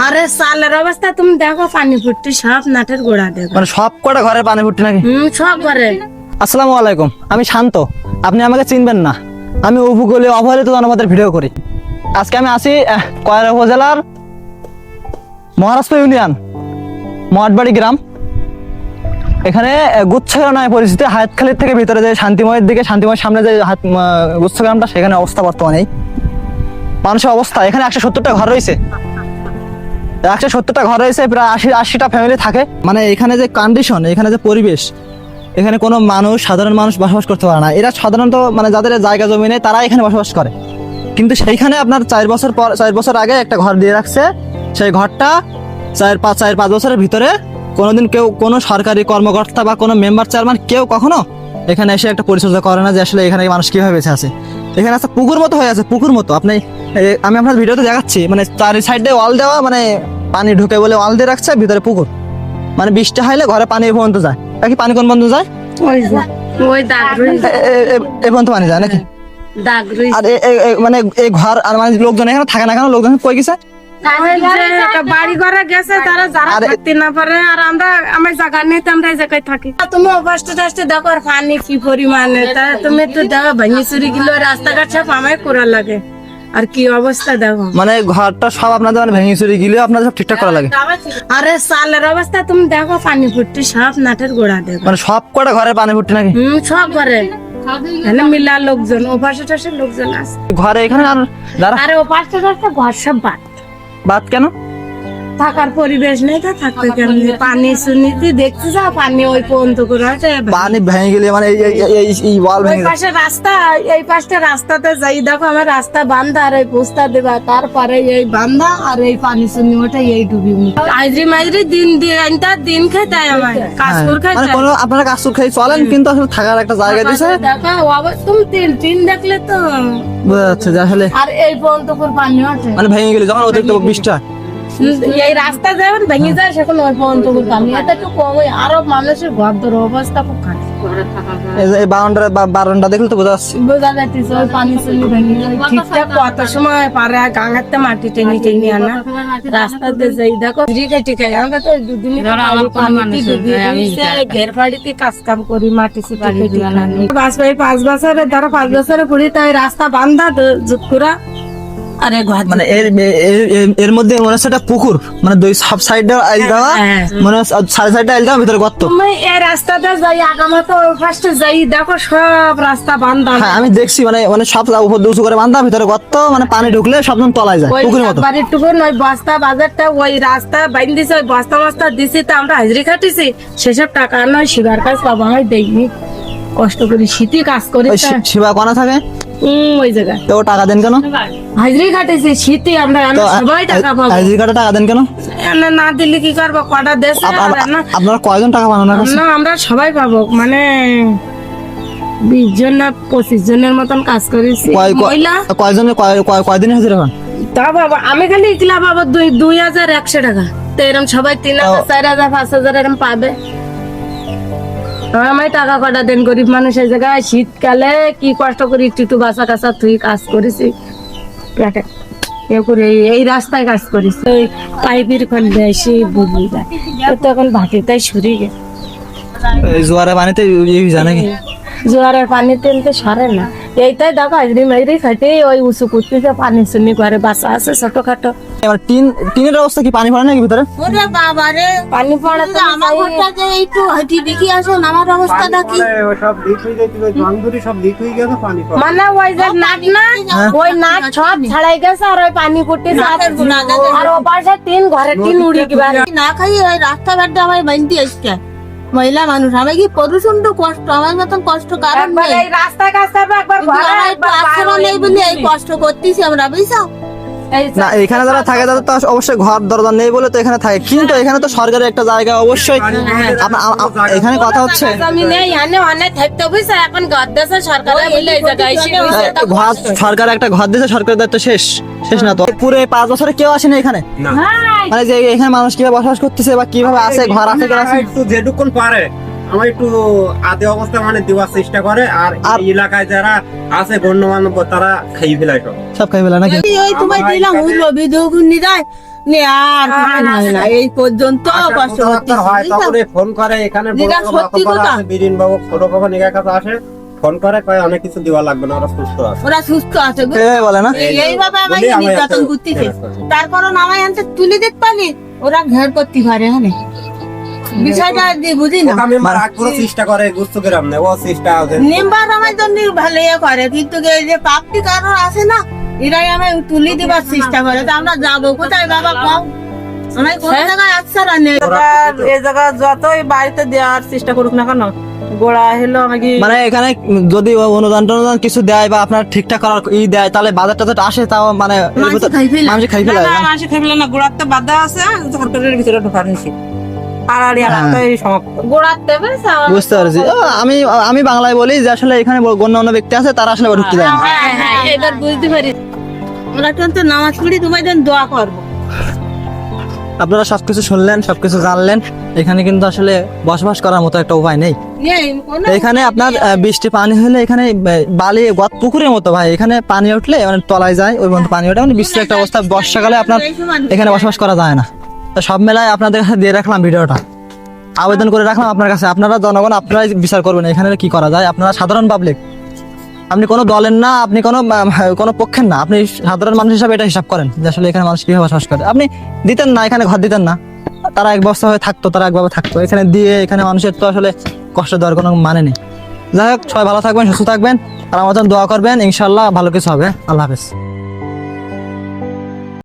আরে সালের অবস্থা তুমি দেখো, পানি ফুটতে সব নাটের গোড়া দেখো, মানে সব কটা ঘরে পানি ফুটছে নাকি? সব ঘরে। আসসালামু আলাইকুম, আমি শান্ত। আপনি আমাকে চিনবেন না, আমি উপকূলীয় অবহেলিত জনপদের ভিডিও করি। আজকে আমি আসি কয়রা উপজেলার মহারাষ্ট্র ইউনিয়ন মঠবাড়ি গ্রাম। এখানে গুচ্ছগ্রাম নামে পরিচিত, হায়াতখালীর থেকে ভিতরে যে শান্তিময়ের দিকে, শান্তিময়ের সামনে যে গুচ্ছগ্রামটা, সেখানে অবস্থা বর্তমানে মানুষের অবস্থা। এখানে 170টা ঘর রয়েছে, 170টা ঘর রয়েছে, প্রায় 80টা ফ্যামিলি থাকে। মানে এখানে যে কন্ডিশন, এখানে যে পরিবেশ, এখানে কোনো মানুষ, সাধারণ মানুষ বসবাস করতে পারে না। এরা সাধারণত মানে যাদের জায়গা জমি নেই তারা এখানে বসবাস করে। কিন্তু সেইখানে আপনার 4 বছর আগে একটা ঘর দিয়ে রাখছে। সেই ঘরটা 4-5 বছরের ভিতরে কোনোদিন কেউ, কোনো সরকারি কর্মকর্তা বা কোনো মেম্বার চেয়ারম্যান কেউ কখনো এখানে এসে একটা পরিচর্যা করে না যে আসলে এখানে মানুষ কিভাবে বেঁচে আছে। এখানে একটা পুকুর মতো হয়ে আছে, পুকুর মতো। আমি আপনার ভিডিওতে দেখাচ্ছি, মানে 4 সাইডে ওয়াল দেওয়া, মানে পানি ঢুকে বলে ওয়াল দিয়ে রাখছে, ভিতরে পুকুর। মানে বৃষ্টি হইলে ঘরে পানি এ পর্যন্ত যায়। নাকি পানি কোন পর্যন্ত যায়? ওই দাগ রই, এ পর্যন্ত পানি যায় নাকি? দাগ রই। আর মানে এই ঘর, আর মানে লোকজন এখানে থাকে না কেন? লোকজন কই গেছে? বাড়ি ঘরে গেছে তারা, যারা থাকতে না পারে। আর আমার জায়গা নেই, আমরা এই জায়গায় থাকি। তুমি অবস্থা টাস্তে দেখো, আর পানি কি পরিমাণে, তা তুমি একটু দেখো, ভাঙি চুরি গেলে রাস্তাঘাট সব আমায় করা লাগে। আর কি অবস্থা দেখো, মানে ঘরটা সব আপনাদের মানে ভেঙে চুরি গেলে আপনাদের সব ঠিকঠাক করা লাগে। আরে সালের অবস্থা তুমি দেখো, পানি ফুটতে সব নাটের গোড়া দেখো। মানে সব কটা ঘরে পানি ফুটছে নাকি? সব ঘরে। এখানে মিলা লোকজন, ও পাশে টাশে লোকজন আছে ঘরে এখানে। আর যারা, আরে ও পাশে টাশে ঘর সব বাদ কেন? থাকার পরিবেশ নেই, তো থাকতে কেন? পানি শুনিতে দেখতে যাও, পানি ওই পর্যন্ত করে আছে। পানি ভেঙে গেলে মানে এই ওয়াল ওই ভেঙে যায়। পাশে রাস্তা, এই পাশটা রাস্তাতে যাই দেখো, আমার রাস্তা বান্ধা, আর এই পোস্তা দেবা, তারপরে এই বান্ধা, আর এই পানি শুনি ওটা এই ডুবি। আইজরি মাইজরি দিন খেতে আমার কাজ করে মানে খাইতে। কোনো আপনারা কাজ খেয়ে চলেন, কিন্তু আসলে থাকার একটা জায়গা দিছে। দেখো তুমি তিন দেখলে তো বোঝা যাচ্ছে যে আসলে আর এই পর্যন্ত করে পানি ওঠে। মানে ভেঙে গেলে যখন অতিরিক্ত বৃষ্টি হয়, এই রাস্তা যেমন ভেঙে যায়, সেখন ওই পর্যন্ত করে পানি। এটা একটু কম, আরো মানুষের ঘর ধর অবস্থা খুব খারাপ। এই বারান্দা দেখলে তো বোঝা যাচ্ছে। বোঝা যাচ্ছে ওই পানি চলি ভেঙে যায়। ঠিকঠাক কত সময় পারে গাঙাতে মাটি টেনে টেনে আনা, রাস্তাতে যাই দেখো টিকে। আমরা তো দুদিন ঘের বাড়িতে কাজ কাম করি, মাটি চিটি 5 বছরে ধরো, 5 বছরে পড়ি, তাই রাস্তা বান্ধা জুতকুরা। আরে ঘর মানে এর মধ্যে মনে হচ্ছে একটা পুকুর, মানে দুই সব সাইডে আইল দেওয়া, মনে হচ্ছে 4 সাইডে আইল দেওয়া, ভিতরে গর্ত। তুমি এই রাস্তাতে যাই, আগামাতো ফার্স্টে যাই দেখো, সব রাস্তা বান্ধা। হ্যাঁ আমি দেখছি, মানে সব উপর দিয়ে উঁচু করে বান্ধা, ভিতরে গর্ত, মানে পানি ঢুকলে সব তলায় যায়, পুকুরের মতো। বাড়ির টুকুন ওই বস্তা বাজারটা, ওই রাস্তা বাইন দিছে, ওই বস্তা দিছি, তো আমরা হাজরি খাটিছি। সেসব টাকা নয়, শিবার কাজ পাবো আমি দেইনি, কষ্ট করি শীতে কাজ করি। ওই শিবা কোনা থাকে ওই জায়গায় তো টাকা দেন কেন? হাজরি খাটিছি শীতে, আমরা সবাই টাকা পাবো। হাজির কাটা টাকা দেন কেন? না দিলে কি করবো, কটা দেশ। আপনারা কয়জন টাকা পান? না আমরা সবাই পাবো, মানে 20 জন না 25 জনের মতন কাজ করেছি। মহিলা কয়জনের কয়দিন হাজিরা পান? তা বাবা আমি খালি ইকলা বাবা 2100 টাকা। তো এরকম সবাই 3000, 4000, 5000 এরকম পাবে। আমি টাকা কটা দেন, গরিব মানুষ এই জায়গায় শীতকালে কি কষ্ট করি, একটু বাসা কাছা তুই কাজ করেছি পেটে করে, এই রাস্তায় কাজ করিস, ওই পাইপের খোল এসে বুঝলি যায় তো, এখন ভাটিটাই সরে গে। জোয়ারের পানিতে জানে কি? জোয়ারের পানিতে সরে না, এইটাই দেখো হাজরি মাইরি খাটে ওই উঁচু করতেছে, পানি শুনি করে বাসা আছে ছোটখাটো। এবার টিনের অবস্থা কি? পানি পড়ে নাকি ভিতরে? ওরে বাবা রে, পানি পড়ে তো আমার ঘরটা যে একটু হাঁটি দেখি আসুন, আমার অবস্থাটা কি? সব লিক হয়ে যাইতে, জঙ্গলি সব লিক হয়ে গেছে, পানি পড়ে। মানে ওই যে নাট না, ওই নাট সব ছাড়াই গেছে, আর ওই পানি পড়তেছে, আর ও পাশে ঘরের টিন উড়ে গেছে। না খাই ওই রাস্তাঘাটে আমার বানতে আসছে মহিলা মানুষ। আমি কি প্রচন্ড কষ্ট, আমার মতন কষ্ট কারণ একবার নেই। এই রাস্তা কাজ করবে, একবার ঘরে, আমার একটু একবার আশ্রয় বাইরে। নেই বলে এই কষ্ট করতেছি আমরা, বুঝছো? এই না এখানে যারা থাকে তাদের তো অবশ্যই ঘর দরজা নেই বলে তো এখানে থাকে, কিন্তু এখানে তো সরকারের একটা জায়গা অবশ্যই। এখানে কথা হচ্ছে জমি নেই, এখানে অনেক থাকতে বুঝছো, এখন ঘর দেশে সরকারে বলে এই জায়গায় এসে রয়েছে, তা ঘর, সরকার একটা ঘর দিয়েছে, সরকারের দায়িত্ব শেষ না তো। পুরো 5 বছরে কেউ আসেনি এখানে, হ্যাঁ, মানে যে এখানে মানুষ কিভাবে বসবাস করতেছে বা কিভাবে আছে, ঘর আছে কিনা আছে। একটু যেটুকুন পারে আমার একটু আদে অবস্থা মানে দেওয়ার চেষ্টা করে, আর এই এলাকায় যারা আছে গণ্যমান্য তারা খাই ফেলায় সব। সব খাই ফেলা নাকি? ওই তোমায় দিলাম হইলো ভিডিও গুনি যায় নে আর কিছু হয় না, এই পর্যন্ত কষ্ট হচ্ছে হয় তখন ফোন করে এখানে যেটা সত্যি কথা। বিরিন বাবু ছোট বাবা নিগার কাছে আসে, ফোন করে কয় অনেক কিছু দেওয়া লাগবে না, ওরা সুস্থ আছে। ওরা সুস্থ আছে গো। এইভাবে বলে না? এইভাবে বলি আমাকে আমি নির্যাতন একটা- করতেছে। তারপর নামাই আনতে তুলে দিতে পারি, ওরা ঘের করতে পারে হ্যাঁ বিষয়টা বুঝি না। ওকে আমি মারাক পুরো চেষ্টা করে গুস্তু গ্রাম নেই, ও চেষ্টা আছে। নিম্বার আমার জন্য ভালো ইয়ে করে, কিন্তু এই যে পাপটি কারোর আছে না, এরাই আমি তুলে দিবার চেষ্টা করে। তো আমরা যাবো কোথায় বাবা কম, আমার কোন জায়গায় আচ্ছা নেই। এই জায়গা যতই বাড়িতে দেওয়ার চেষ্টা করুক না কেন, গোড়া হলো আমাকে মানে এখানে যদি অনুদান টনুদান কিছু দেয় বা আপনার ঠিকঠাক করার দেয়, তাহলে বাজারটা তো আসে, তাও মানে মানুষ খাই ফেলে। মানুষ খাই ফেলে না, মাসে খাইলে না, গোড়ার তো বাধা আছে, ঝাড়খণ্ডের ভিতরে ঢোকার নিষেধ। আর আর এলাকায় সমাপ্ত। গোড়ার দেবে বুঝতে পারছি। আমি আমি বাংলায় বলি যে আসলে এখানে গণ্যমান্য ব্যক্তি আছে, তারা আসলে ঢুকতে দেয় না। এবার বুঝতে পারি। ওরা কিন্তু নামাজ পড়ি তোমার জন্য দোয়া করবো। আপনারা সবকিছু শুনলেন, সবকিছু জানলেন। এখানে কিন্তু আসলে বসবাস করার মতো একটা উপায় নেই। এখানে আপনার বৃষ্টি পানি হলে এখানে বালি পুকুরের মতো ভাই, এখানে পানি উঠলে মানে তলায় যায়, ওই পর্যন্ত পানি ওঠে, মানে বৃষ্টির একটা অবস্থা। বর্ষাকালে আপনার এখানে বসবাস করা যায় না। তো সব মেলায় আপনাদের কাছে দিয়ে রাখলাম ভিডিওটা, আবেদন করে রাখলাম আপনার কাছে। আপনারা জনগণ, আপনারাই বিচার করবেন এখানে কি করা যায়। আপনারা সাধারণ পাবলিক, আপনি কোনো দলের না, আপনি কোনো পক্ষের না, আপনি সাধারণ মানুষ হিসাবে এটা হিসাব করেন যে আসলে এখানে মানুষ কিভাবে বসবাস করে। আপনি দিতেন না, এখানে ঘর দিতেন না, তারা এক বস্তা হয়ে থাকতো, তারা একভাবে থাকতো। এখানে দিয়ে এখানে মানুষের তো আসলে কষ্ট দেওয়ার কোনো মানে নেই। যাই হোক, সবাই ভালো থাকবেন, সুস্থ থাকবেন, আর আমার জন্য দোয়া করবেন, ইনশাল্লাহ ভালো কিছু হবে। আল্লাহ হাফেজ।